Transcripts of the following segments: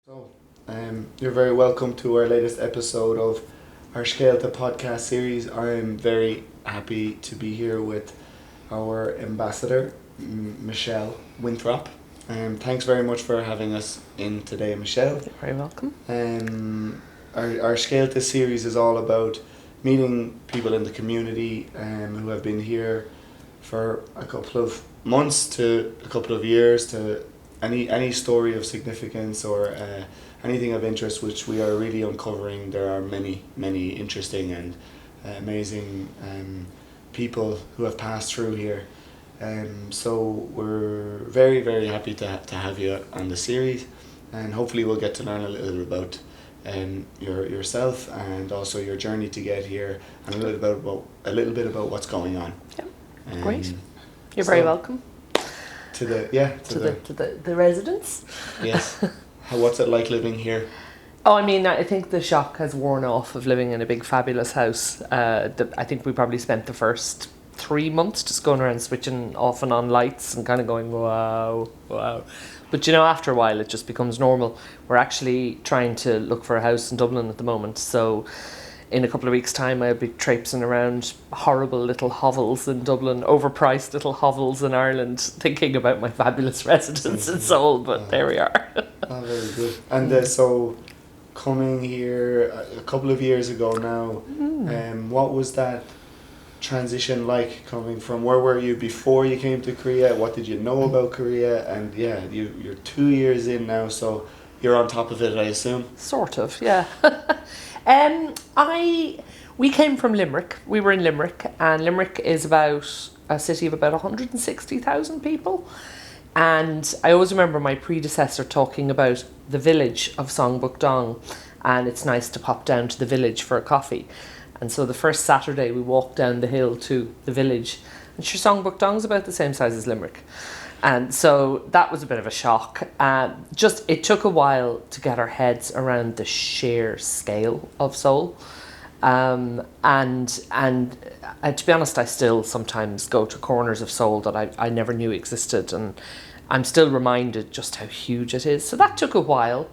So, you're very welcome to our latest episode of our Scéalta podcast series. I'm very happy to be here with our ambassador, Michelle Winthrop. Thanks very much for having us in today, Michelle. You're very welcome. Our Scéalta series is all about meeting people in the community who have been here for a couple of months to a couple of years, to any story of significance or anything of interest which we are really uncovering. There are many interesting and amazing people who have passed through here. So we're very happy to have you on the series, and hopefully we'll get to learn a little bit about yourself and also your journey to get here, and a little bit about what's going on. Yeah, great. You're very welcome. To the residents. Yes. What's it like living here? Oh, I mean, I think the shock has worn off of living in a big fabulous house. I think we probably spent the first 3 months just going around switching off and on lights and kind of going, wow. But after a while it just becomes normal. We're actually trying to look for a house in Dublin at the moment, so in a couple of weeks' time I'll be traipsing around horrible little hovels in Dublin, overpriced little hovels in Ireland, thinking about my fabulous residence in Seoul, but there we are. Very good. And so coming here a couple of years ago now, what was that transition like, coming from, where were you before you came to Korea? What did you know about Korea? And you're 2 years in now, so you're on top of it, I assume? Sort of, yeah. We came from Limerick. We were in Limerick, and Limerick is about a city of about 160,000 people. And I always remember my predecessor talking about the village of Songbukdong, and it's nice to pop down to the village for a coffee. And so the first Saturday we walked down the hill to the village, and Songbukdong's about the same size as Limerick. And so that was a bit of a shock. It took a while to get our heads around the sheer scale of Seoul. And to be honest, I still sometimes go to corners of Seoul that I never knew existed, and I'm still reminded just how huge it is. So that took a while.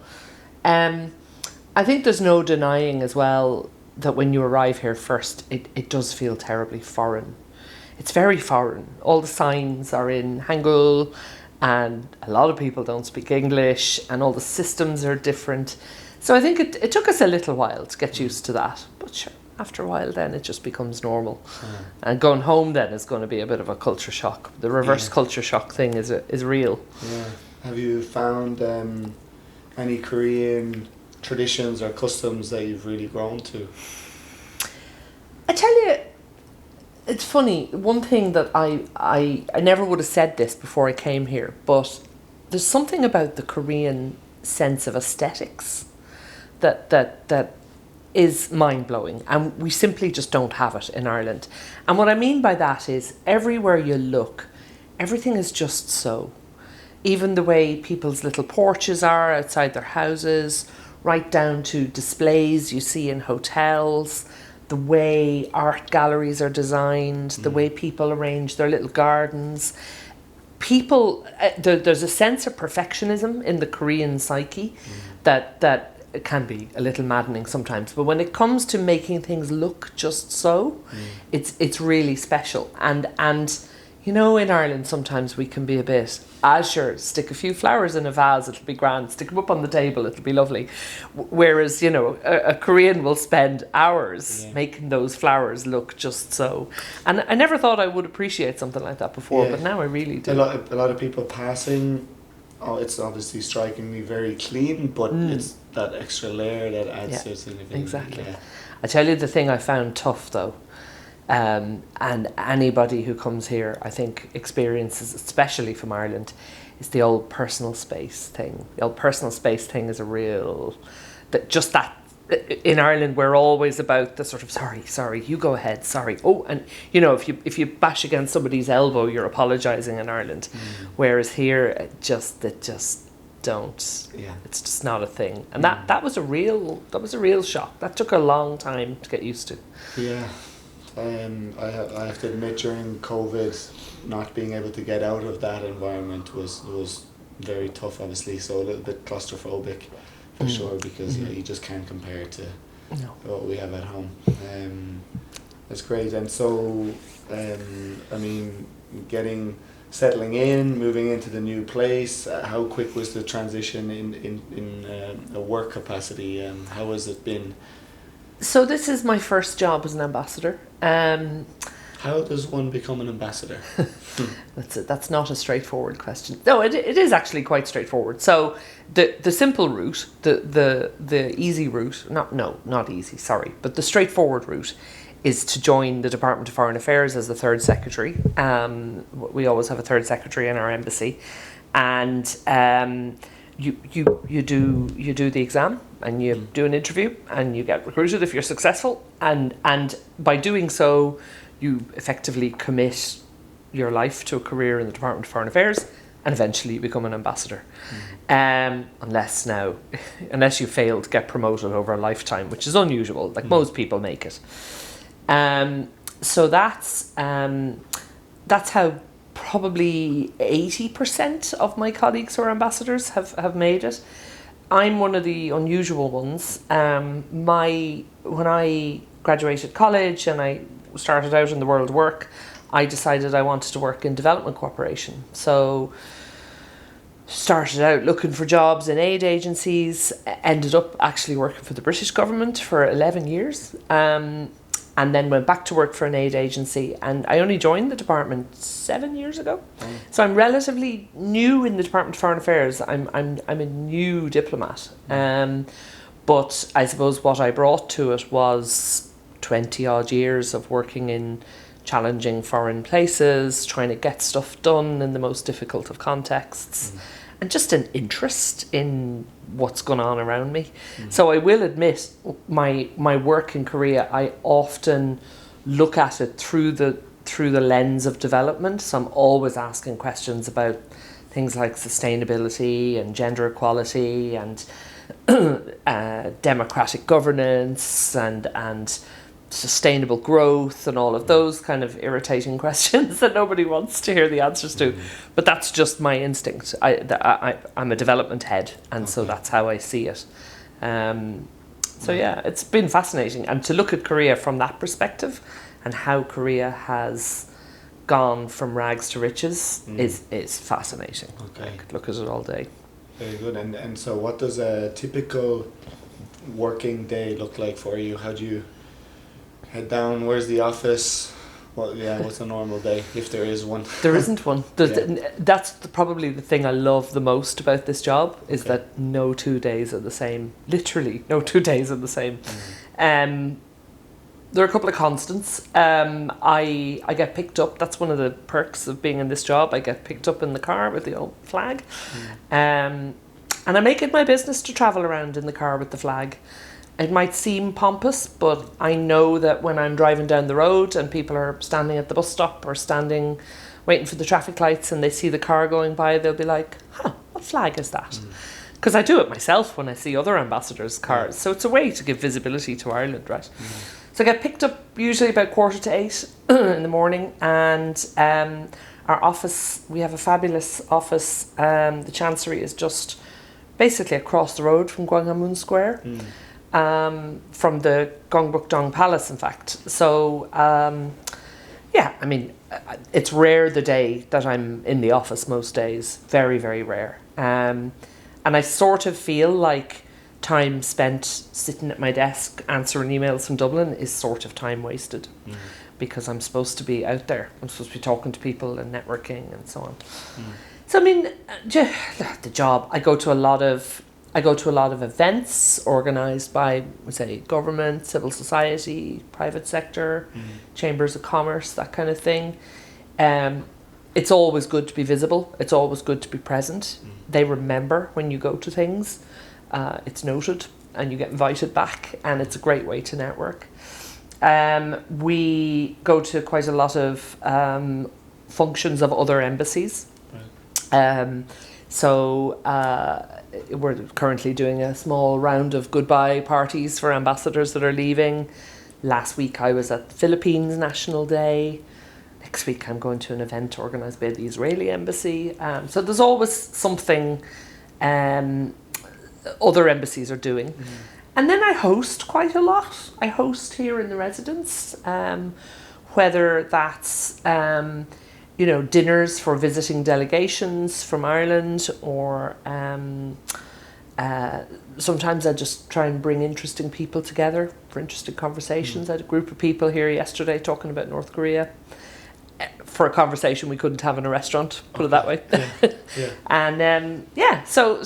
I think there's no denying as well that when you arrive here first, it does feel terribly foreign. It's very foreign. All the signs are in Hangul, and a lot of people don't speak English, and all the systems are different. So I think it took us a little while to get used to that. But sure, after a while then it just becomes normal. And going home then is going to be a bit of a culture shock. The reverse culture shock thing is real. Yeah. Have you found any Korean traditions or customs that you've really grown to? I tell you, it's funny, one thing that I never would have said this before I came here, but there's something about the Korean sense of aesthetics that is mind-blowing, and we simply just don't have it in Ireland. And what I mean by that is, everywhere you look, everything is just so. Even the way people's little porches are outside their houses, right down to displays you see in hotels, the way art galleries are designed, the way people arrange their little gardens. There's a sense of perfectionism in the Korean psyche that can be a little maddening sometimes. But when it comes to making things look just so, it's really special. And in Ireland sometimes we can be a bit, sure, stick a few flowers in a vase, it'll be grand, stick them up on the table, it'll be lovely. Whereas, a Korean will spend hours making those flowers look just so. And I never thought I would appreciate something like that before, but now I really do. A lot of people passing, it's obviously strikingly very clean, but it's that extra layer that adds to significance. Exactly. Yeah. I tell you the thing I found tough though, and anybody who comes here, I think, experiences, especially from Ireland, is the old personal space thing. The old personal space thing is a real, in Ireland we're always about the sort of sorry, you go ahead, sorry. Oh, and if you bash against somebody's elbow, you're apologising in Ireland. Whereas here, it just don't. Yeah. It's just not a thing. And that was a real shock. That took a long time to get used to. Yeah. I have to admit, during COVID, not being able to get out of that environment was very tough, obviously, so a little bit claustrophobic. for sure, because you just can't compare to what we have at home. That's great. And so, I mean, settling in, moving into the new place, how quick was the transition in a work capacity? How has it been? So this is my first job as an ambassador. How does one become an ambassador? That's not a straightforward question. No, it is actually quite straightforward. So the simple route, the easy route, not easy, sorry, but the straightforward route is to join the Department of Foreign Affairs as the third secretary. We always have a third secretary in our embassy, and you do the exam and you do an interview and you get recruited if you're successful, and by doing so you effectively commit your life to a career in the Department of Foreign Affairs, and eventually you become an ambassador. Unless you fail to get promoted over a lifetime, which is unusual, like most people make it. So that's how probably 80% of my colleagues who are ambassadors have made it. I'm one of the unusual ones. When I graduated college and I started out in the world of work, I decided I wanted to work in development cooperation. So started out looking for jobs in aid agencies, ended up actually working for the British government for 11 years, and then went back to work for an aid agency, and I only joined the department 7 years ago. So I'm relatively new in the Department of Foreign Affairs. I'm a new diplomat. But I suppose what I brought to it was 20 odd years of working in challenging foreign places, trying to get stuff done in the most difficult of contexts, and just an interest in what's going on around me. So I will admit, my work in Korea, I often look at it through the lens of development. So I'm always asking questions about things like sustainability and gender equality and democratic governance and sustainable growth and all of those kind of irritating questions that nobody wants to hear the answers to. But that's just my instinct. I'm a development head, and so that's how I see it. So yeah, it's been fascinating. And to look at Korea from that perspective and how Korea has gone from rags to riches is fascinating. I could look at it all day. Very good. And so what does a typical working day look like for you? How do you head down? Where's the office? What's a normal day, if there is one? There isn't one. That's probably the thing I love the most about this job, is that no 2 days are the same. Literally, no 2 days are the same. There are a couple of constants. I get picked up. That's one of the perks of being in this job. I get picked up in the car with the old flag. And I make it my business to travel around in the car with the flag. It might seem pompous, but I know that when I'm driving down the road and people are standing at the bus stop or standing waiting for the traffic lights and they see the car going by, they'll be like, what flag is that? Because I do it myself when I see other ambassadors' cars. So it's a way to give visibility to Ireland, right? So I get picked up usually about 7:45 in the morning, and our office, we have a fabulous office. The Chancery is just basically across the road from Gwanghwamun Square. From the Gongbukdong Palace, in fact. So, I mean, it's rare the day that I'm in the office most days. Very, very rare. And I sort of feel like time spent sitting at my desk answering emails from Dublin is sort of time wasted, because I'm supposed to be out there. I'm supposed to be talking to people and networking and so on. So, I mean, the job, I go to a lot of events organised by, say, government, civil society, private sector, chambers of commerce, that kind of thing. It's always good to be visible. It's always good to be present. They remember when you go to things. It's noted and you get invited back, and it's a great way to network. We go to quite a lot of functions of other embassies. We're currently doing a small round of goodbye parties for ambassadors that are leaving. Last week I was at the Philippines National Day. Next week I'm going to an event organised by the Israeli Embassy. So there's always something other embassies are doing. And then I host quite a lot. I host here in the residence, whether that's dinners for visiting delegations from Ireland, or sometimes I just try and bring interesting people together for interesting conversations. I had a group of people here yesterday talking about North Korea for a conversation we couldn't have in a restaurant, put it that way. Yeah. And so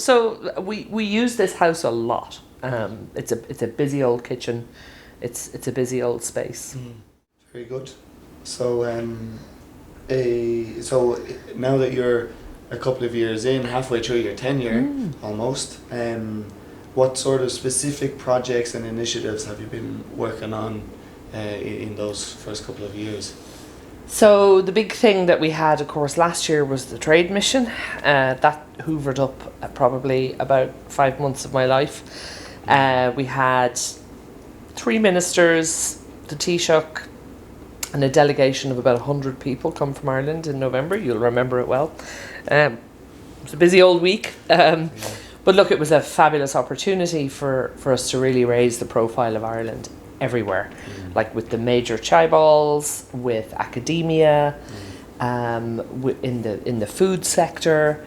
we use this house a lot. It's a busy old kitchen. It's a busy old space. Very good. So so now that you're a couple of years in, halfway through your tenure, almost, what sort of specific projects and initiatives have you been working on in those first couple of years? So the big thing that we had, of course, last year was the trade mission. That hoovered up probably about 5 months of my life. We had 3 ministers, the Taoiseach, and a delegation of about 100 people come from Ireland in November. You'll remember it well. It was a busy old week. But look, it was a fabulous opportunity for us to really raise the profile of Ireland everywhere, like with the major chaeballs, with academia, in the food sector,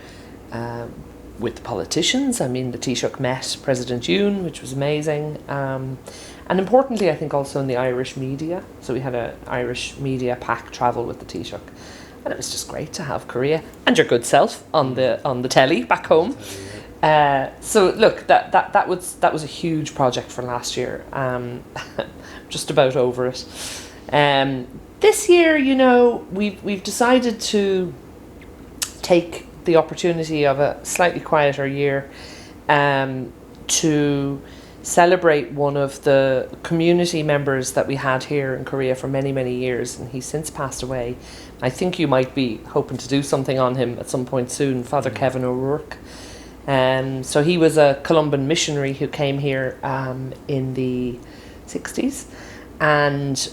with the politicians. I mean, the Taoiseach met President Yoon, which was amazing. And importantly, I think also in the Irish media. So we had an Irish media pack travel with the Taoiseach. And it was just great to have Korea and your good self on the telly back home. So look, that was a huge project for last year. Just about over it. This year, we've decided to take the opportunity of a slightly quieter year to celebrate one of the community members that we had here in Korea for many, many years, and he's since passed away. I think you might be hoping to do something on him at some point soon, Father Kevin O'Rourke. So he was a Columban missionary who came here in the 60s and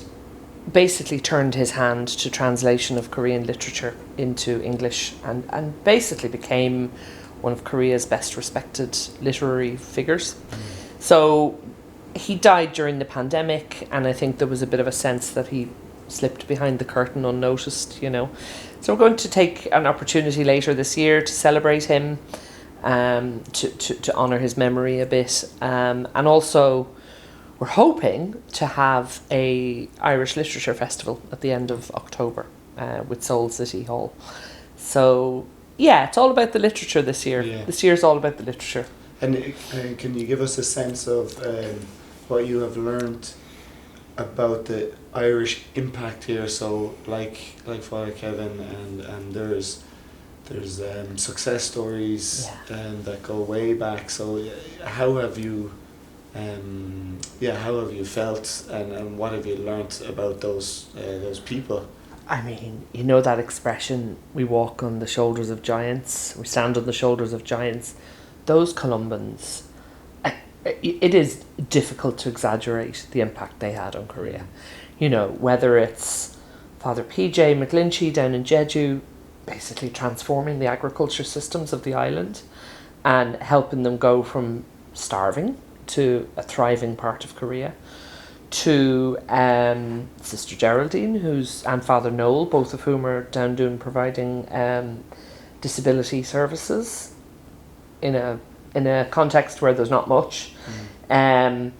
basically turned his hand to translation of Korean literature into English and basically became one of Korea's best respected literary figures. So he died during the pandemic, and I think there was a bit of a sense that he slipped behind the curtain unnoticed, So we're going to take an opportunity later this year to celebrate him, to honour his memory a bit. And also we're hoping to have a Irish Literature Festival at the end of October with Seoul City Hall. So yeah, it's all about the literature this year. Yeah. This year's all about the literature. And can you give us a sense of what you have learned about the Irish impact here? So like Father Kevin, and there's success stories that go way back. So how have you felt, and what have you learnt about those people? I mean, that expression, we walk on the shoulders of giants, we stand on the shoulders of giants. Those Columbans, it is difficult to exaggerate the impact they had on Korea. Whether it's Father PJ McGlinchey down in Jeju, basically transforming the agriculture systems of the island and helping them go from starving to a thriving part of Korea, to Sister Geraldine, and Father Noel, both of whom are down providing disability services in a context where there's not much. And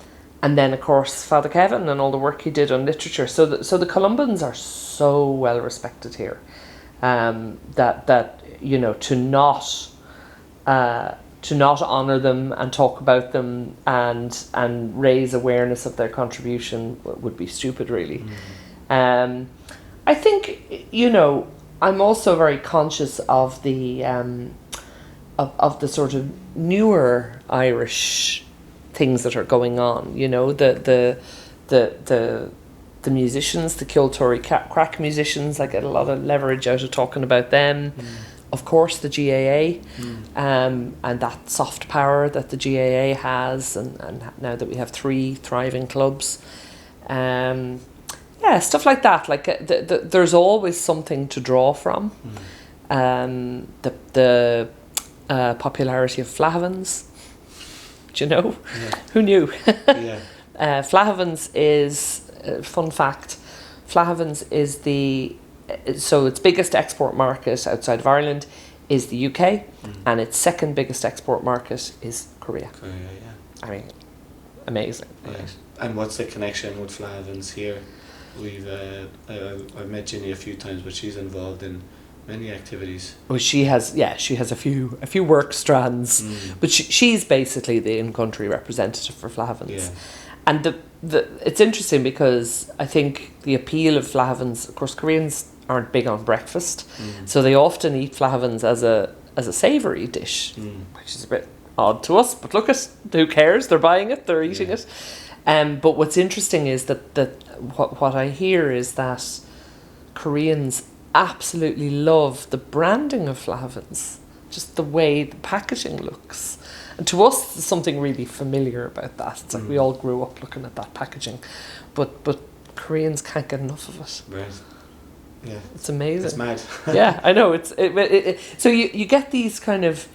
then of course Father Kevin and all the work he did on literature. So the Columbans are so well respected here, that to not honour them and talk about them and raise awareness of their contribution would be stupid, really. I think I'm also very conscious of the of the sort of newer Irish things that are going on. The musicians, the Kiltory crack musicians. I get a lot of leverage out of talking about them. Of course, the GAA, and that soft power that the GAA has, and now that we have 3 thriving clubs, stuff like that. Like there's always something to draw from. The popularity of Flahavans, Do you know? Yeah. Who knew? Yeah. Flahavans is, fun fact, Flahavans is so its biggest export market outside of Ireland is the UK, and its second biggest export market is Korea. Korea, yeah. I mean, amazing. Yeah. Right? And what's the connection with Flahavans here? We've I've met Ginny a few times, but she's involved in many activities. Well, she has a few work strands, but she's basically the in-country representative for Flahavans. Yeah. And it's interesting because I think the appeal of Flahavans, of course, Koreans aren't big on breakfast, so they often eat Flahavans as a savoury dish, which is a bit odd to us. But look at, who cares? They're buying it, they're eating it. But what's interesting is that what I hear is that Koreans absolutely love the branding of Flahavans, just the way the packaging looks. And to us, there's something really familiar about that. It's like we all grew up looking at that packaging, but Koreans can't get enough of it. Right. Yeah. It's amazing. It's mad. Yeah, I know. So you get these kind of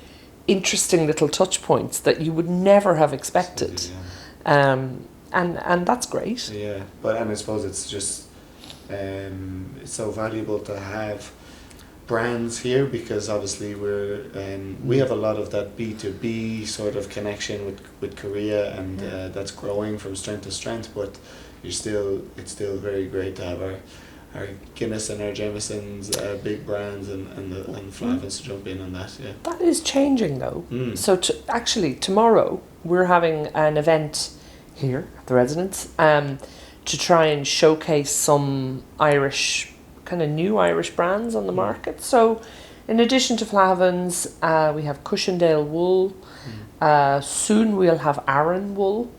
interesting little touch points that you would never have expected. Absolutely, and that's great. yeah. And I suppose it's just it's so valuable to have brands here, because obviously we have a lot of that B2B sort of connection with Korea, and that's growing from strength to strength, but it's still very great to have our Guinness and our Jameson's big brands and Flahavans to jump in on that. Yeah, that is changing though. So actually tomorrow we're having an event here at the residence to try and showcase some Irish, kind of new Irish brands on the market. So in addition to Flahavans, we have Cushendale wool. Soon we'll have Arran wool.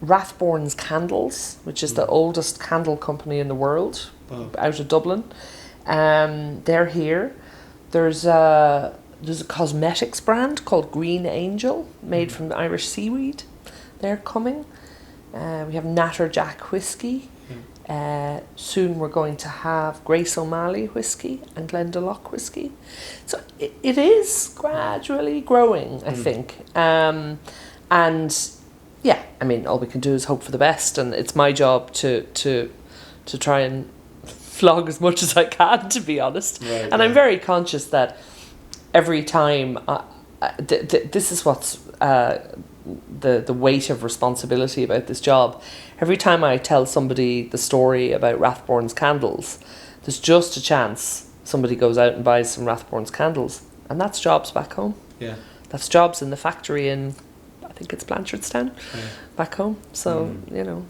Rathbourne's Candles, which is the oldest candle company in the world, out of Dublin. They're here. There's a cosmetics brand called Green Angel, made from the Irish seaweed. They're coming. We have Natterjack whiskey. Soon we're going to have Grace O'Malley whiskey and Glendalough whiskey. So it is gradually growing, I think. And yeah, I mean, all we can do is hope for the best, and it's my job to try and flog as much as I can, to be honest. Right, and I'm very conscious that every time, this is what's the weight of responsibility about this job. Every time I tell somebody the story about Rathbourne's Candles, there's just a chance somebody goes out and buys some Rathbourne's Candles, and that's jobs back home. Yeah, that's jobs in the factory in, I think it's Blanchardstown, back home. So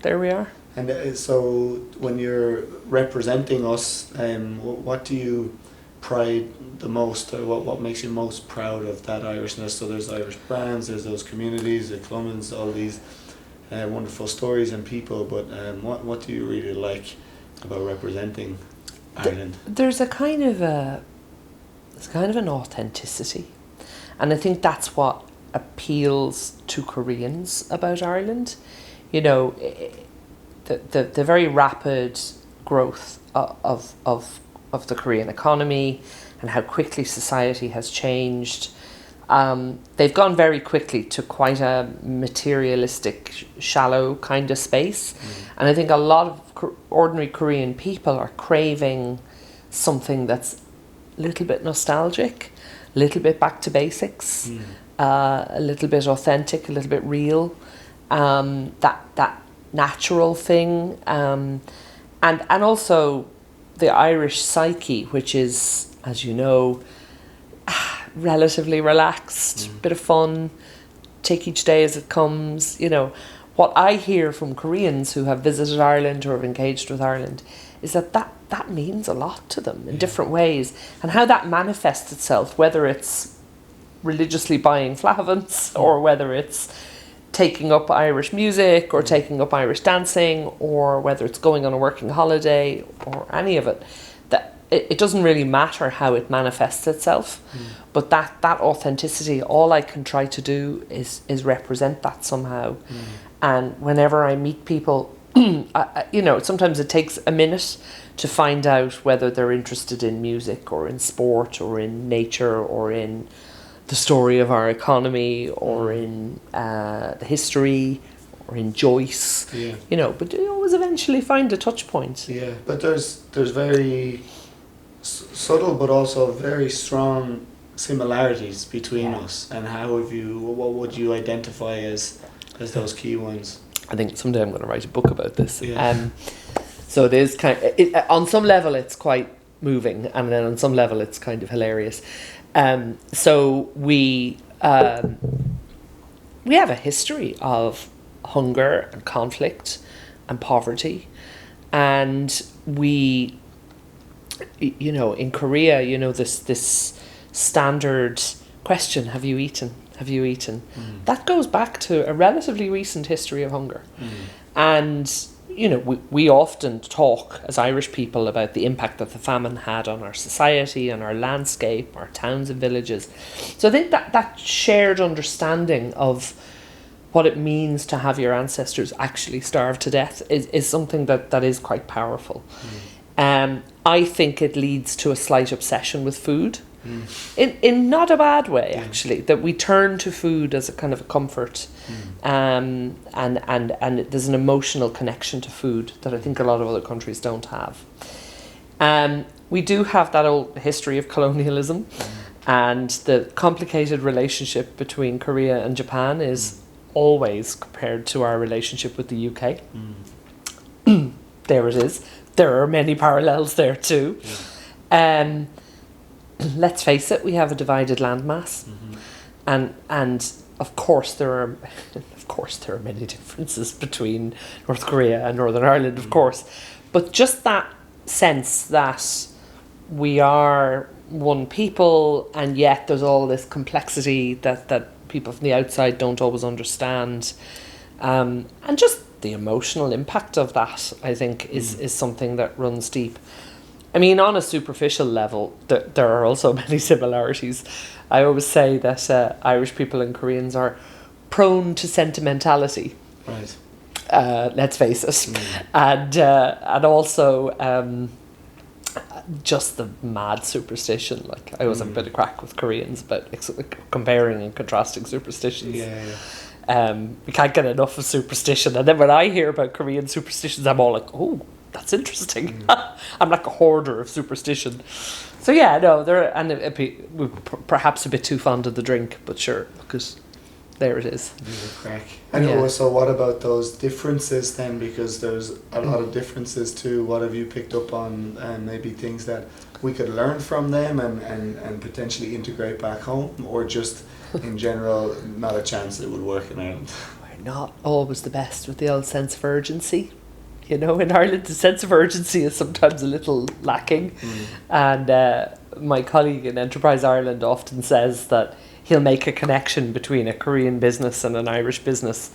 there we are. And so when you're representing us, what do you pride the most, or what makes you most proud of that Irishness? So there's Irish brands, there's those communities, the Clomans, all these wonderful stories and people, but what do you really like about representing Ireland? There's a kind of an authenticity, and I think that's what appeals to Koreans about Ireland. The very rapid growth of the Korean economy and how quickly society has changed. They've gone very quickly to quite a materialistic, shallow kind of space. And I think a lot of ordinary Korean people are craving something that's a little bit nostalgic, a little bit back to basics, a little bit authentic, a little bit real, that natural thing. And also the Irish psyche, which is, as you know, relatively relaxed, bit of fun, take each day as it comes. What I hear from Koreans who have visited Ireland or have engaged with Ireland is that means a lot to them in different ways, and how that manifests itself, whether it's religiously buying Flahavans or whether it's taking up Irish music or taking up Irish dancing, or whether it's going on a working holiday or any of it. It doesn't really matter how it manifests itself, but that authenticity, all I can try to do is represent that somehow. And whenever I meet people, sometimes it takes a minute to find out whether they're interested in music or in sport or in nature or in the story of our economy, or in the history, or in Joyce. Yeah. You know, but you always eventually find a touch point. Yeah, but there's very subtle but also very strong similarities between us. And what would you identify as those key ones? I think someday I'm going to write a book about this. Yeah. So it is on some level it's quite moving, and then on some level it's kind of hilarious. So we have a history of hunger and conflict and poverty, and we, you know, in Korea, you know, this standard question, have you eaten? Have you eaten? That goes back to a relatively recent history of hunger. And, you know, we often talk as Irish people about the impact that the famine had on our society, on our landscape, our towns and villages. So I think that shared understanding of what it means to have your ancestors actually starve to death is something that is quite powerful. I think it leads to a slight obsession with food. In not a bad way, actually, that we turn to food as a kind of a comfort, and there's an emotional connection to food that I think a lot of other countries don't have. We do have that old history of colonialism, and the complicated relationship between Korea and Japan is always compared to our relationship with the UK. There it is. There are many parallels there too. Let's face it, we have a divided landmass, and of course there are many differences between North Korea and Northern Ireland, of course, but just that sense that we are one people, and yet there's all this complexity that people from the outside don't always understand, and just the emotional impact of that, I think, is something that runs deep. I mean, on a superficial level, there are also many similarities. I always say that Irish people and Koreans are prone to sentimentality. Right. Let's face it. And also just the mad superstition. Like, I always have a bit of crack with Koreans about comparing and contrasting superstitions. We can't get enough of superstition. And then when I hear about Korean superstitions, I'm all like, oh, that's interesting. I'm like a hoarder of superstition. So yeah, no, we're perhaps a bit too fond of the drink, but sure, because there it is. Crack. And so what about those differences then? Because there's a lot of differences too. What have you picked up on, maybe things that we could learn from them and potentially integrate back home, or just in general, not a chance it would work in Ireland? We're not always the best with the old sense of urgency. You know, in Ireland, the sense of urgency is sometimes a little lacking. And my colleague in Enterprise Ireland often says that he'll make a connection between a Korean business and an Irish business,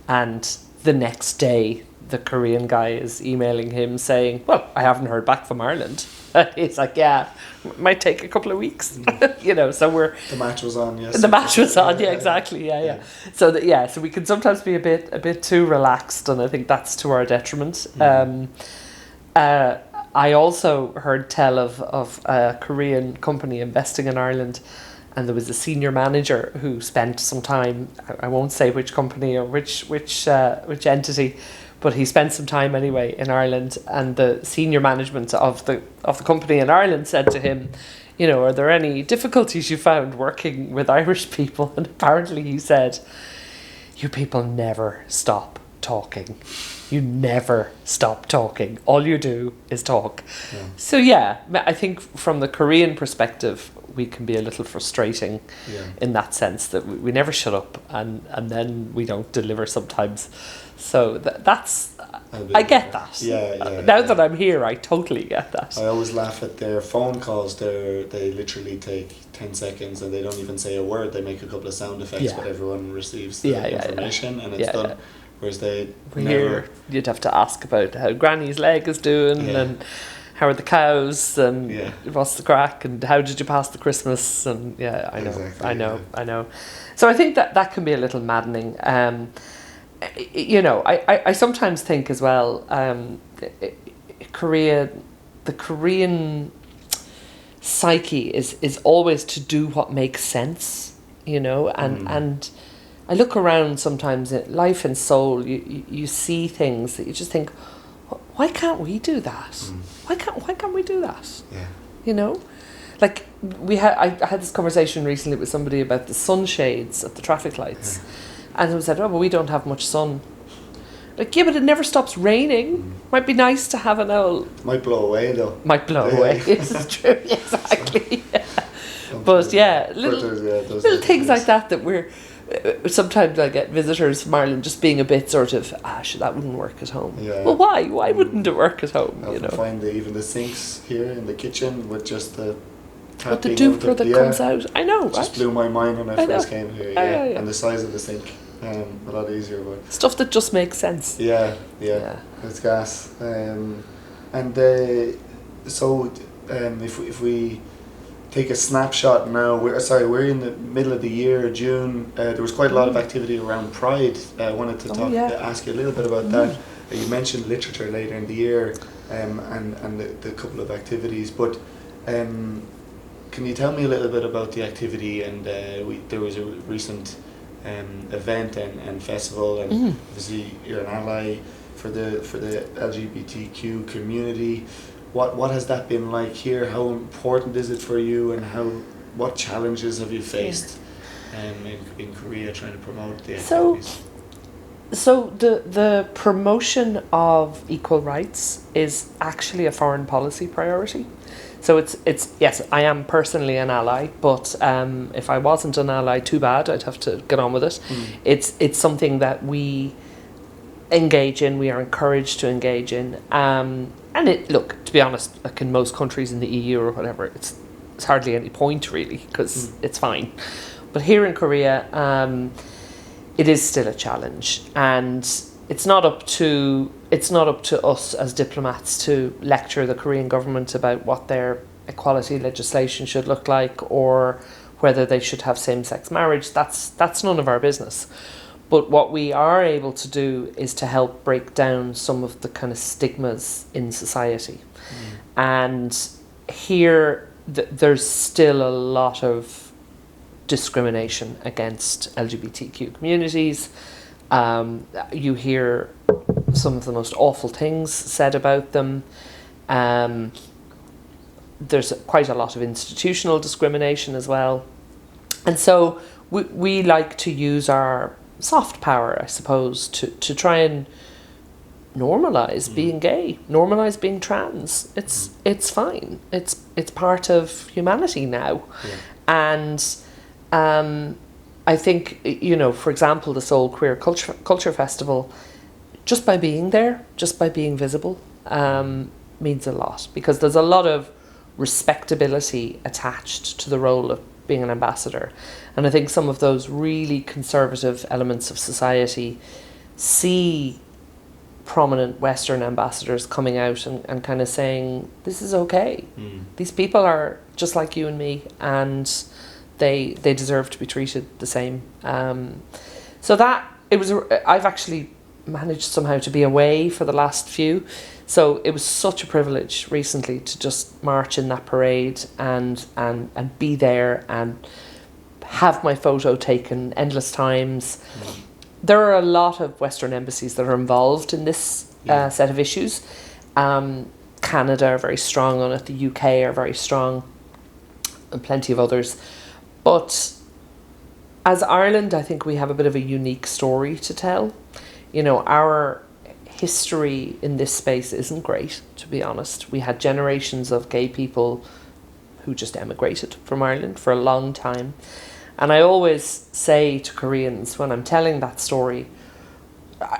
and the next day the Korean guy is emailing him saying, well, I haven't heard back from Ireland. It's like, yeah, might take a couple of weeks. You know, so the match was on, yes. The match was on, yeah, exactly, yeah. So so we can sometimes be a bit too relaxed, and I think that's to our detriment. I also heard tell of a Korean company investing in Ireland, and there was a senior manager who spent some time, I won't say which company or which entity, but he spent some time anyway in Ireland, and the senior management of the company in Ireland said to him, you know, are there any difficulties you found working with Irish people? And apparently he said, you people never stop talking. You never stop talking. All you do is talk. Yeah. So yeah, I think from the Korean perspective, we can be a little frustrating in that sense, that we never shut up, and then we don't deliver sometimes. So that's, I get that. Now that I'm here, I totally get that. I always laugh at their phone calls. They literally take 10 seconds and they don't even say a word. They make a couple of sound effects, but everyone receives the information and it's done. Whereas here, you'd have to ask about how Granny's leg is doing and how are the cows and what's the crack and how did you pass the Christmas, and I know, exactly, I know. So I think that can be a little maddening. You know, I sometimes think as well, the Korean psyche is always to do what makes sense. and I look around sometimes at life in Seoul, you see things that you just think, why can't we do that? Why can't we do that? Yeah. Like I had this conversation recently with somebody about the sunshades at the traffic lights, and they said, "Oh, but we don't have much sun." Like, yeah, but it never stops raining. Might be nice to have an old. Might blow away though. Might blow away. This is true. Exactly. But yeah, little things like that we're. Sometimes I get visitors from Ireland just being a bit sort of, that wouldn't work at home. Yeah. Well, why? Why wouldn't it work at home? I often find that even the sinks here in the kitchen with just the tapping. But the dooper that comes out, I know, right? Just blew my mind when I first came here. Yeah. And the size of the sink, a lot easier. But stuff that just makes sense. Yeah. It's gas. If we take a snapshot now. We're in the middle of the year, June. There was quite a lot of activity around Pride. I wanted to ask you a little bit about that. You mentioned literature later in the year, and the couple of activities. But can you tell me a little bit about the activity? And there was a recent event and festival, and obviously you're an ally for the LGBTQ community. What has that been like here? How important is it for you, and what challenges have you faced in Korea trying to promote the activities? So the promotion of equal rights is actually a foreign policy priority. So it's yes, I am personally an ally, but if I wasn't an ally, too bad. I'd have to get on with it. It's something that we engage in. We are encouraged to engage in. And to be honest, like in most countries in the EU or whatever, it's hardly any point really, because it's fine. But here in Korea, it is still a challenge, and it's not up to us as diplomats to lecture the Korean government about what their equality legislation should look like, or whether they should have same-sex marriage. That's none of our business. But what we are able to do is to help break down some of the kind of stigmas in society. And here, there's still a lot of discrimination against LGBTQ communities. You hear some of the most awful things said about them. There's quite a lot of institutional discrimination as well. And so we like to use our soft power, I suppose, to try and normalise being gay, normalise being trans. It's fine. It's part of humanity now. And I think, for example, the Seoul Queer Culture Festival, just by being there, just by being visible, means a lot, because there's a lot of respectability attached to the role of being an ambassador. And I think some of those really conservative elements of society see prominent Western ambassadors coming out and kind of saying, this is okay. These people are just like you and me, and they deserve to be treated the same. So that, I've actually managed somehow to be away for the last few. So it was such a privilege recently to just march in that parade and be there and have my photo taken endless times. There are a lot of Western embassies that are involved in this set of issues. Canada are very strong on it. The UK are very strong, and plenty of others. But as Ireland, I think we have a bit of a unique story to tell. Our history in this space isn't great, to be honest. We had generations of gay people who just emigrated from Ireland for a long time. And I always say to Koreans when I'm telling that story,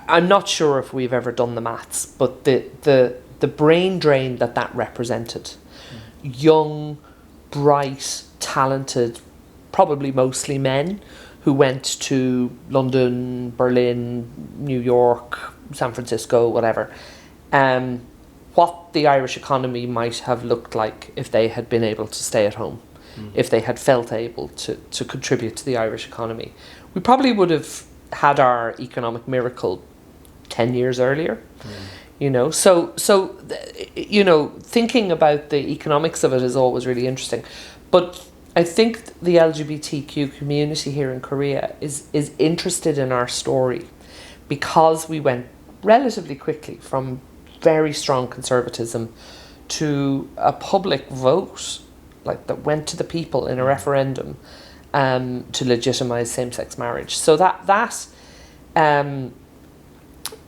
I'm not sure if we've ever done the maths, but the brain drain that represented. Young, bright, talented, probably mostly men, who went to London, Berlin, New York, San Francisco, whatever. What the Irish economy might have looked like if they had been able to stay at home, if they had felt able to contribute to the Irish economy. We probably would have had our economic miracle 10 years earlier. So thinking about the economics of it is always really interesting. But I think the LGBTQ community here in Korea is interested in our story because we went relatively quickly from very strong conservatism to a public vote, like that went to the people in a referendum to legitimize same-sex marriage. So that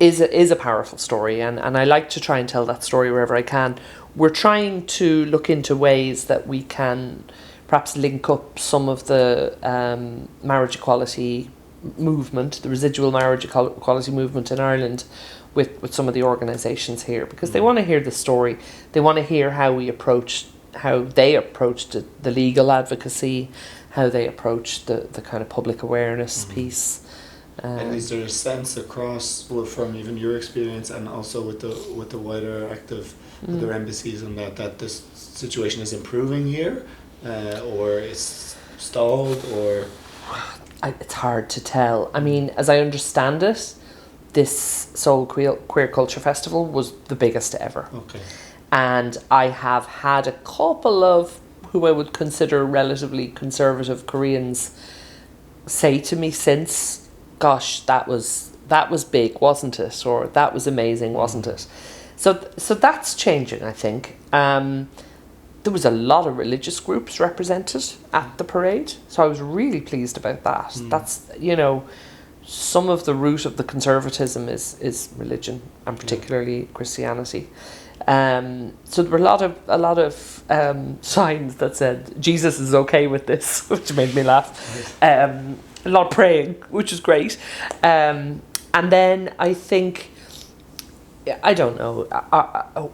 is a powerful story, and I like to try and tell that story wherever I can. We're trying to look into ways that we can perhaps link up some of the marriage equality movement, the residual marriage equality movement in Ireland, with some of the organisations here, because they want to hear the story. They want to hear how they approached the legal advocacy, how they approached the kind of public awareness piece. And is there a sense across, well, from even your experience and also with the wider active other embassies, and that this situation is improving here, or it's stalled, or? It's hard to tell. I mean, as I understand it, this Seoul Queer Culture Festival was the biggest ever. Okay. And I have had a couple of who I would consider relatively conservative Koreans say to me since, gosh, that was big, wasn't it? Or that was amazing, wasn't it? So that's changing, I think. There was a lot of religious groups represented at the parade, so I was really pleased about that. That's, some of the root of the conservatism is religion, and particularly Christianity. So there were a lot of signs that said Jesus is okay with this, which made me laugh. A lot of praying, which is great. And then I think, I don't know,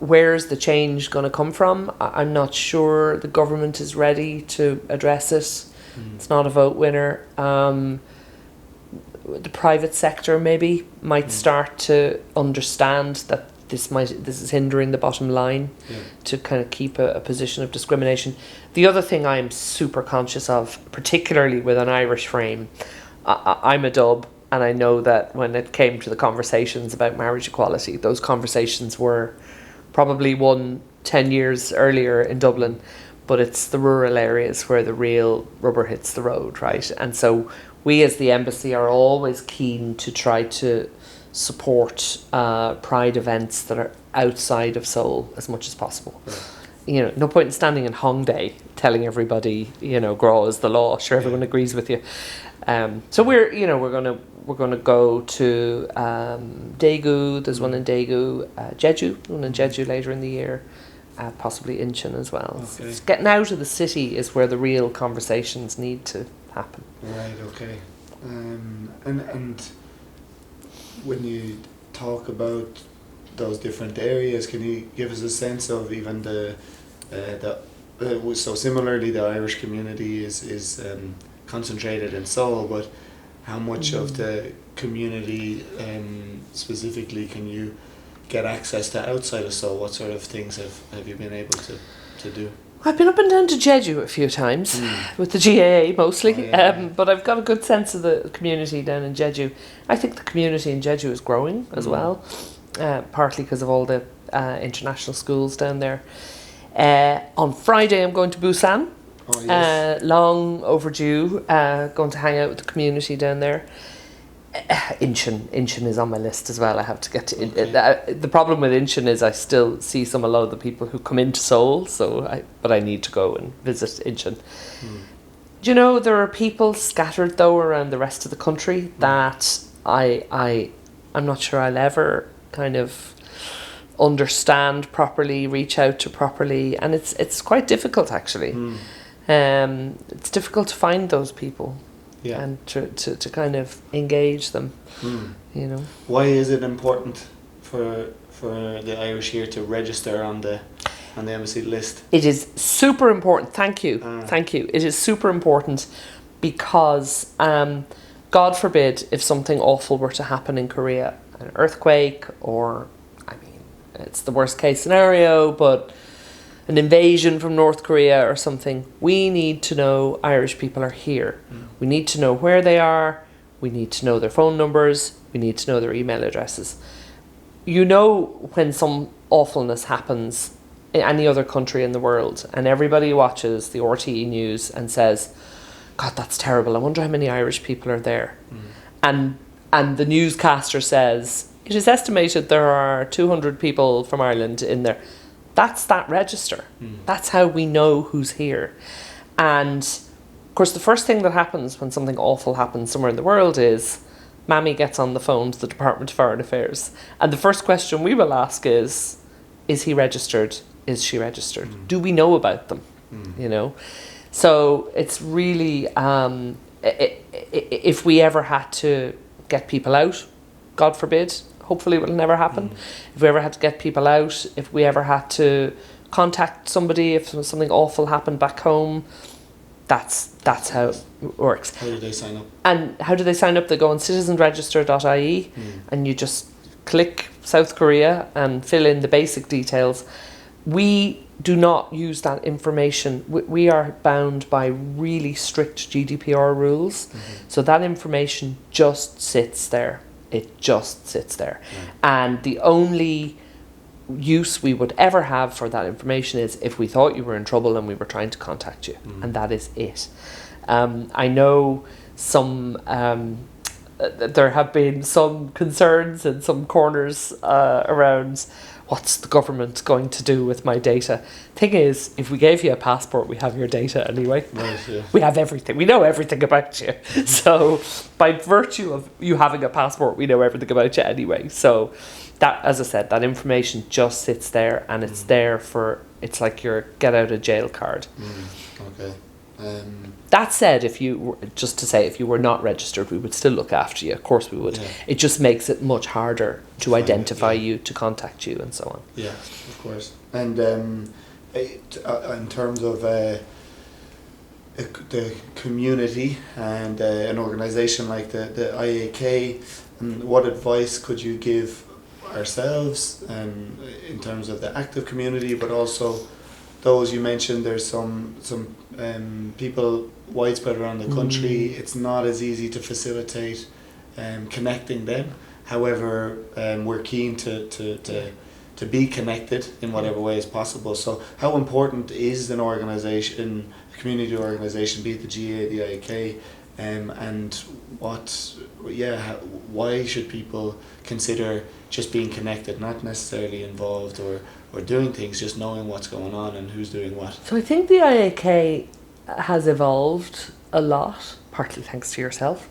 where's the change going to come from? I'm not sure the government is ready to address it. It's not a vote winner. The private sector maybe might start to understand that this is hindering the bottom line, to kind of keep a position of discrimination. The other thing I am super conscious of, particularly with an Irish frame, I'm a dub, and I know that when it came to the conversations about marriage equality, those conversations were probably 10 years earlier in Dublin, but it's the rural areas where the real rubber hits the road, right? And so we as the embassy are always keen to try to support pride events that are outside of Seoul as much as possible. Right. No point in standing in Hongdae telling everybody, Gra is the law. Sure, everyone agrees with you. So we're gonna go to Daegu. There's one in Daegu, Jeju, one in Jeju later in the year, possibly Incheon as well. Okay. So getting out of the city is where the real conversations need to happen. Right. Okay. And when you talk about those different areas, can you give us a sense of even so similarly the Irish community is concentrated in Seoul, but how much of the community specifically can you get access to outside of Seoul? What sort of things have you been able to do? I've been up and down to Jeju a few times with the GAA mostly, but I've got a good sense of the community down in Jeju. I think the community in Jeju is growing as well, partly because of all the international schools down there. On Friday I'm going to Busan. Oh, yes. Long overdue, going to hang out with the community down there. Incheon is on my list as well. I have to get to the problem with Incheon is I still see a lot of the people who come into Seoul, but I need to go and visit Incheon. Do you know, there are people scattered though around the rest of the country that I'm not sure I'll ever kind of understand properly, reach out to properly, and it's quite difficult actually. It's difficult to find those people. Yeah. And to kind of engage them, Why is it important for the Irish here to register on the embassy list? It is super important. Thank you. It is super important because, God forbid, if something awful were to happen in Korea, an earthquake, or, it's the worst case scenario, but an invasion from North Korea or something, we need to know Irish people are here. We need to know where they are. We need to know their phone numbers. We need to know their email addresses. When some awfulness happens, in any other country in the world, and everybody watches the RTE news and says, God, that's terrible, I wonder how many Irish people are there. And the newscaster says, it is estimated there are 200 people from Ireland in there. That's that register. That's how we know who's here. And of course, the first thing that happens when something awful happens somewhere in the world is Mammy gets on the phone to the Department of Foreign Affairs. And the first question we will ask is he registered? Is she registered? Do we know about them? You know? So it's really, if we ever had to get people out, God forbid, hopefully it will never happen. If we ever had to get people out, if we ever had to contact somebody, if something awful happened back home, that's how it works. How do they sign up? And how do they sign up? They go on citizenregister.ie and you just click South Korea and fill in the basic details. We do not use that information. We are bound by really strict GDPR rules. So that information just sits there. It just sits there. And the only use we would ever have for that information is if we thought you were in trouble and we were trying to contact you. And that is it. I know there have been some concerns in some corners around what's the government going to do with my data. Thing is, if we gave you a passport, we have your data anyway. Right, yeah. We have everything. We know everything about you. So by virtue of you having a passport, we know everything about you anyway. So that, as I said, that information just sits there, and it's there for, it's like your get out of jail card. Okay. That said, if you were not registered, we would still look after you. Of course we would. Yeah. It just makes it much harder to identify you. you, to contact you, and so on. Yeah, of course. And in terms of the community and an organisation like the IAK, what advice could you give ourselves in terms of the active community, but also those you mentioned? There's some people widespread around the country. It's not as easy to facilitate connecting them. However, we're keen to be connected in whatever way is possible. So how important is an organisation, a community organisation, be it the GA, the IAK, and why should people consider just being connected, not necessarily involved or doing things, just knowing what's going on and who's doing what? So I think the IAK has evolved a lot, partly thanks to yourself.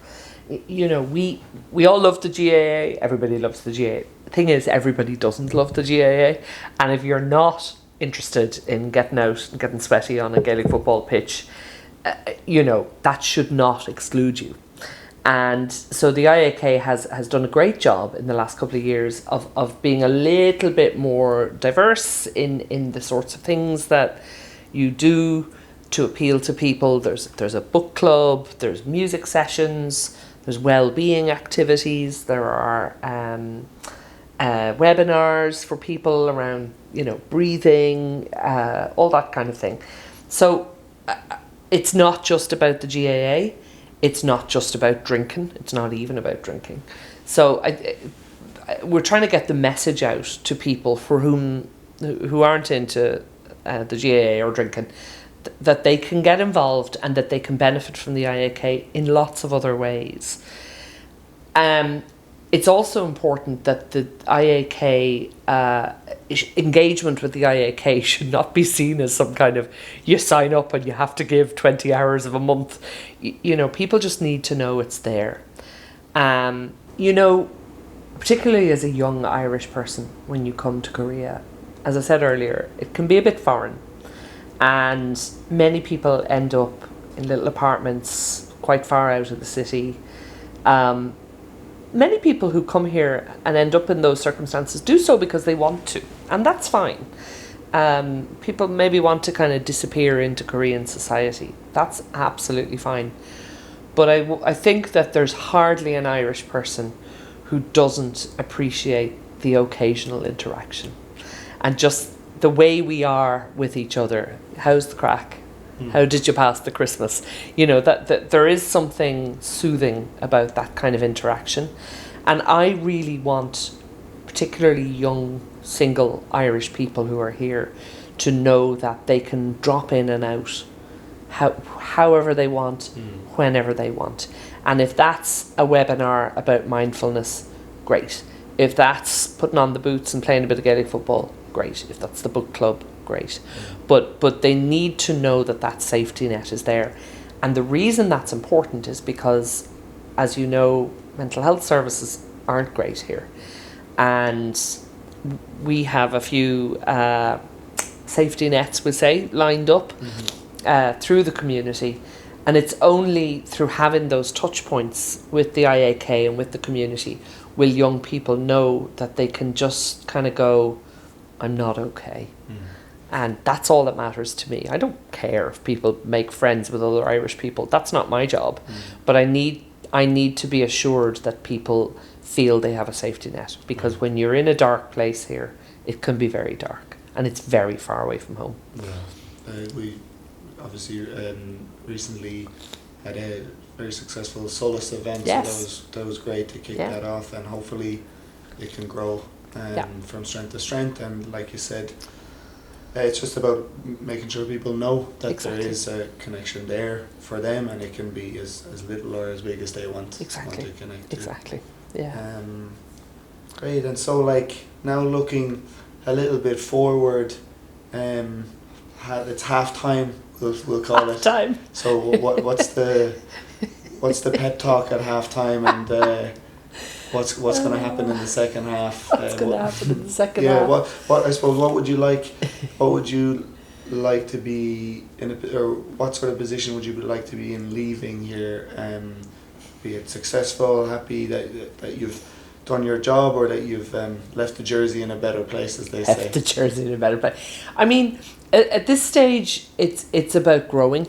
You know, we all love the GAA, everybody loves the GAA. The thing is, everybody doesn't love the GAA, and if you're not interested in getting out and getting sweaty on a Gaelic football pitch, that should not exclude you. And so the IAK has done a great job in the last couple of years of being a little bit more diverse in the sorts of things that you do to appeal to people. There's a book club, there's music sessions, there's well-being activities, there are webinars for people around, breathing, all that kind of thing. So it's not just about the GAA. It's not just about drinking. It's not even about drinking. So we're trying to get the message out to people who aren't into the GAA or drinking, that they can get involved and that they can benefit from the IAK in lots of other ways. It's also important that the IAK, engagement with the IAK should not be seen as some kind of, you sign up and you have to give 20 hours of a month. People just need to know it's there. Particularly as a young Irish person, when you come to Korea, as I said earlier, it can be a bit foreign. And many people end up in little apartments quite far out of the city. Many people who come here and end up in those circumstances do so because they want to, and that's fine. People maybe want to kind of disappear into Korean society. That's absolutely fine. But I think that there's hardly an Irish person who doesn't appreciate the occasional interaction. And just the way we are with each other. How's the crack? How did you pass the Christmas? That there is something soothing about that kind of interaction. And I really want particularly young, single Irish people who are here to know that they can drop in and out however they want, whenever they want. And if that's a webinar about mindfulness, great. If that's putting on the boots and playing a bit of Gaelic football, great. If that's the book club, great. But they need to know that that safety net is there. And the reason that's important is because, as you know, mental health services aren't great here. And we have a few safety nets, we say, lined up through the community. And it's only through having those touch points with the IAK and with the community will young people know that they can just kind of go, I'm not okay. And that's all that matters to me. I don't care if people make friends with other Irish people. That's not my job. But I need to be assured that people feel they have a safety net. Because when you're in a dark place here, it can be very dark. And it's very far away from home. Yeah. We obviously recently had a very successful Solace event. Yes. So that was great to kick that off, and hopefully it can grow from strength to strength. And like you said, it's just about making sure people know that there is a connection there for them, and it can be as little or as big as they want to connect to. Exactly. Yeah. Great. And so, like, now looking a little bit forward, it's half time. We'll call it. Time. So what's the pep talk at half time, and what's going to happen in the second half? What's going to happen in the second half? Yeah. What I suppose. What would you like to be in, or what sort of position would you like to be in leaving here? Be it successful, happy that you've done your job, or that you've left the jersey in a better place, as they say. Left the jersey in a better place. I mean, at this stage, it's about growing.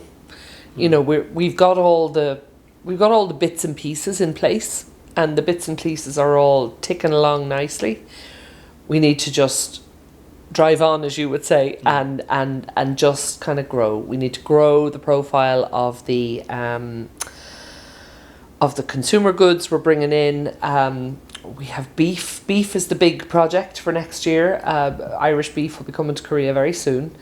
You know, we've got all the bits and pieces in place, and the bits and pieces are all ticking along nicely. We need to just drive on, as you would say, and just kind of grow. We need to grow the profile of the consumer goods we're bringing in. We have beef. Beef is the big project for next year. Irish beef will be coming to Korea very soon.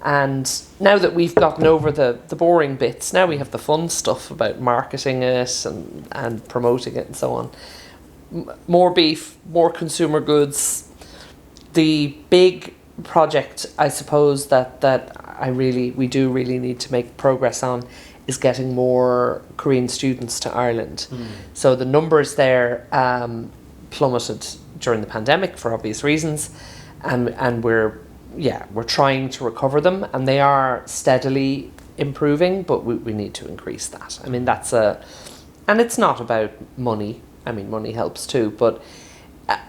And now that we've gotten over the boring bits, now we have the fun stuff about marketing it and promoting it and so on. More beef, more consumer goods. The big project, I suppose, that we do really need to make progress on is getting more Korean students to Ireland. So the numbers there plummeted during the pandemic for obvious reasons, and we're trying to recover them, and they are steadily improving, but we need to increase that. I mean, and it's not about money. I mean, money helps too, but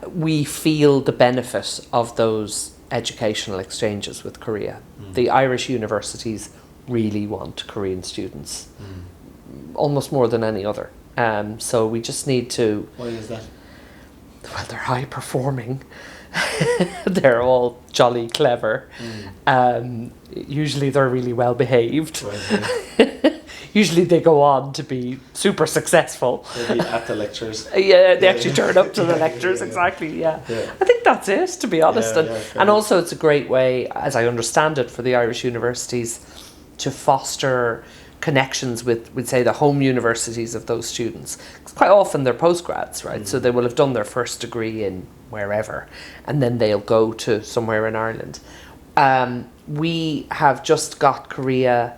we feel the benefit of those educational exchanges with Korea. The Irish universities really want Korean students, almost more than any other. So we just need to... Why is that? Well, they're high performing. They're all jolly clever. Usually they're really well behaved. Usually they go on to be super successful. Maybe at the lectures. They actually turn up to the lectures, exactly, yeah. I think that's it, to be honest. And also it's a great way, as I understand it, for the Irish universities to foster connections with, say, the home universities of those students. 'Cause quite often they're postgrads, right? So they will have done their first degree in wherever, and then they'll go to somewhere in Ireland. We have just got Korea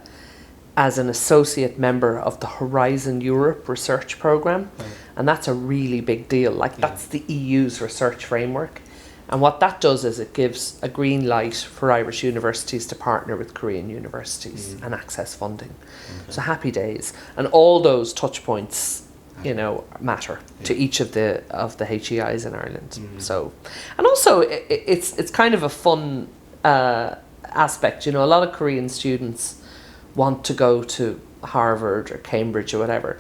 as an associate member of the Horizon Europe research program, and that's a really big deal. Like, that's the EU's research framework. And what that does is it gives a green light for Irish universities to partner with Korean universities and access funding. So happy days. And all those touch points, you know, matter to each of the HEIs in Ireland. So, and also it's kind of a fun aspect. You know, a lot of Korean students want to go to Harvard or Cambridge or whatever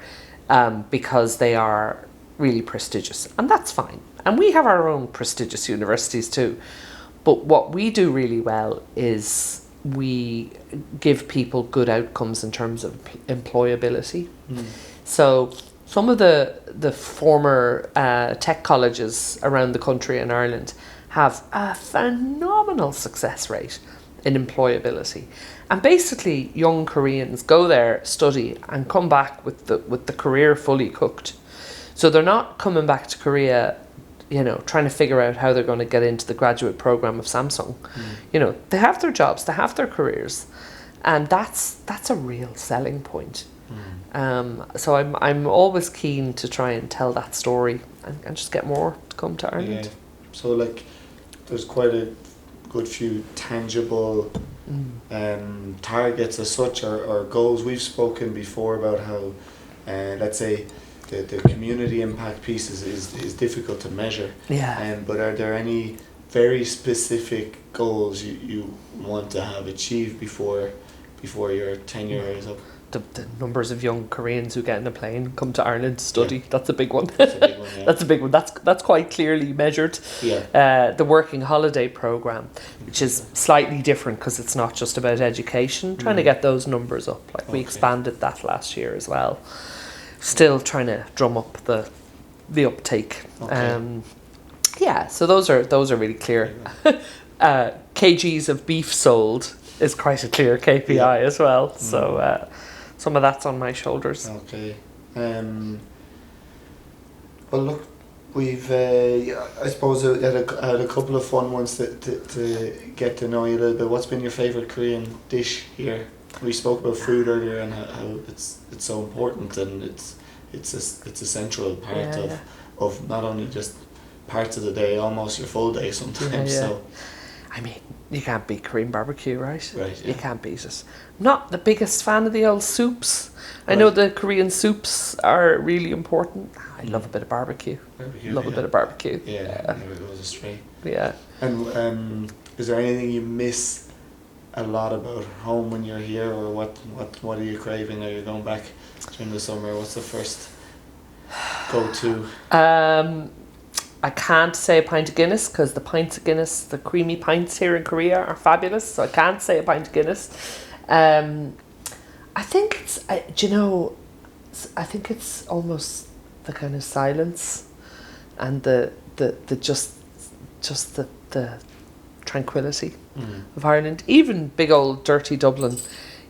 because they are really prestigious, and that's fine. And we have our own prestigious universities too. But what we do really well is we give people good outcomes in terms of employability. So some of the former tech colleges around the country in Ireland have a phenomenal success rate in employability. And basically, young Koreans go there, study, and come back with the career fully cooked. So they're not coming back to Korea, trying to figure out how they're going to get into the graduate program of Samsung. They have their jobs, they have their careers, and that's a real selling point. So I'm always keen to try and tell that story and just get more to come to Ireland. Yeah. So there's quite a good few tangible targets as such, or goals. We've spoken before about how, let's say, the community impact piece is difficult to measure. Yeah. But are there any very specific goals you want to have achieved before your tenure is up? The numbers of young Koreans who get in a plane, come to Ireland to study, that's a big one. That's a big one, yeah. That's a big one. That's quite clearly measured. Yeah. The working holiday programme, which is slightly different because it's not just about education, trying to get those numbers up. We expanded that last year as well. Still trying to drum up the uptake. Okay. So those are really clear. Kgs of beef sold is quite a clear KPI as well. So some of that's on my shoulders. Okay. Well, look, we've I suppose had a couple of fun ones to get to know you a little bit. What's been your favourite Korean dish here? We spoke about food earlier and how it's so important, and it's a central part of not only just parts of the day, almost your full day sometimes. So, I mean, you can't beat Korean barbecue, right? Right. Yeah. You can't beat it. Not the biggest fan of the old soups. I know the Korean soups are really important. I love a bit of barbecue. Love a bit of barbecue. Yeah, never goes astray. Yeah. And is there anything you miss a lot about home when you're here, or what are you craving? Are you going back during the summer? What's the first go-to? I can't say a pint of Guinness because the pints of Guinness, the creamy pints here in Korea are fabulous. So I can't say a pint of Guinness. I think it's, I think it's almost the kind of silence and the tranquility of Ireland. Even big old dirty Dublin,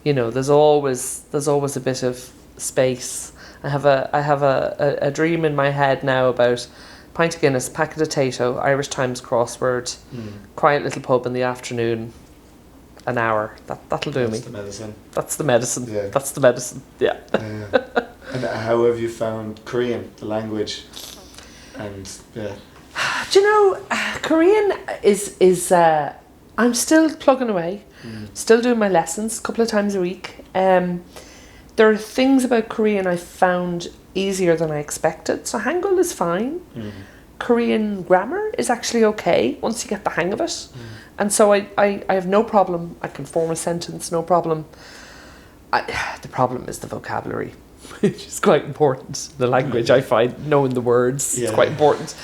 there's always a bit of space. I have a dream in my head now about pint of Guinness, packet of Tato, Irish Times crossword, quiet little pub in the afternoon, an hour. That'll do me. That's the medicine. That's the medicine. Yeah. That's the medicine. Yeah. And how have you found Korean, the language? And Do you know, Korean is I'm still plugging away, still doing my lessons a couple of times a week. There are things about Korean I found easier than I expected. So Hangul is fine. Korean grammar is actually okay once you get the hang of it. And so I have no problem. I can form a sentence, no problem. The problem is the vocabulary, which is quite important. The language, I find, knowing the words, is quite important.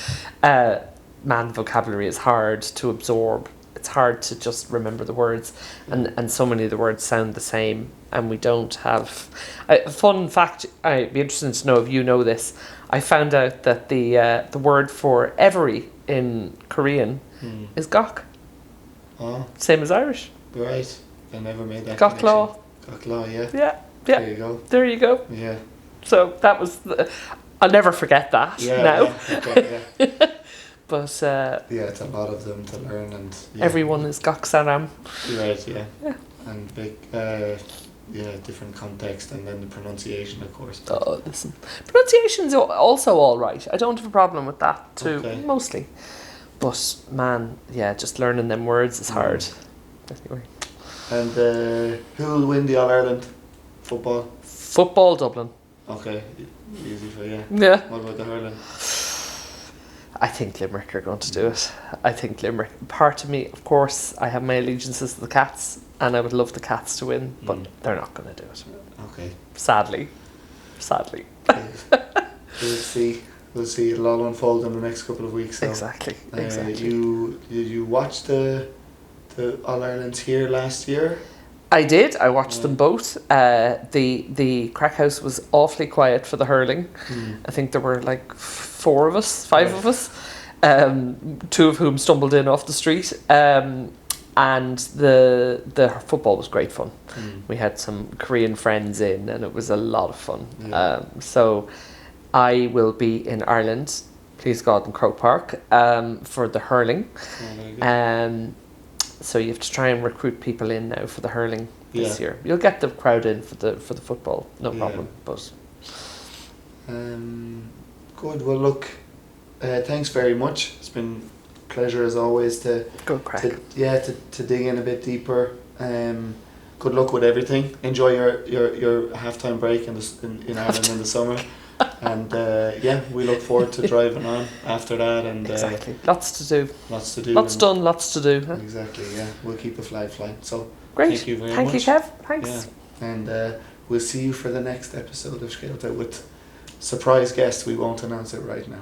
Vocabulary is hard to absorb. It's hard to just remember the words, and so many of the words sound the same, and we don't have... A fun fact, I'd be interested to know if you know this. I found out that the word for every in Korean is gok. Oh. Same as Irish. Right. I never made that Goklaw. Goklaw, yeah. Yeah. There you go. There you go. Yeah. So that was... I'll never forget that now. Yeah. Okay, yeah. But it's a lot of them to learn, and everyone is goksaram. Right, yeah. And big, different context, and then the pronunciation, of course. Oh, listen, pronunciation's also all right. I don't have a problem with that too, mostly. But man, just learning them words is hard. Anyway. And who will win the All Ireland football? Football Dublin. Okay, easy for you. Yeah. What about the hurling? I think Limerick are going to do it. I think Limerick. Part of me, of course, I have my allegiances to the Cats, and I would love the Cats to win, but they're not going to do it. Okay. Sadly. We'll see. It'll all unfold in the next couple of weeks. So. Exactly. Did you watch the All Irelands here last year? I did. I watched them both. The Crack House was awfully quiet for the hurling. I think there were like 5 of us, 2 of whom stumbled in off the street. and the football was great fun. Mm. We had some Korean friends in, and it was a lot of fun. Yeah. So I will be in Ireland, please God, in Croke Park, for the hurling. Oh, very good. So you have to try and recruit people in now for the hurling this Yeah. year. You'll get the crowd in for the football, no Yeah. problem. But Good. Well, look, thanks very much. It's been a pleasure as always to good crack. to dig in a bit deeper. Good luck with everything. Enjoy your halftime break in Ireland in the summer, and we look forward to driving on after that. And Exactly, lots to do. lots to do. Lots done, lots to do. Huh? Exactly. Yeah, we'll keep the flag flying. So Great. thank you very much. Thank you, Kev. Thanks. Yeah, and we'll see you for the next episode of Scéalta with surprise guest. We won't announce it right now.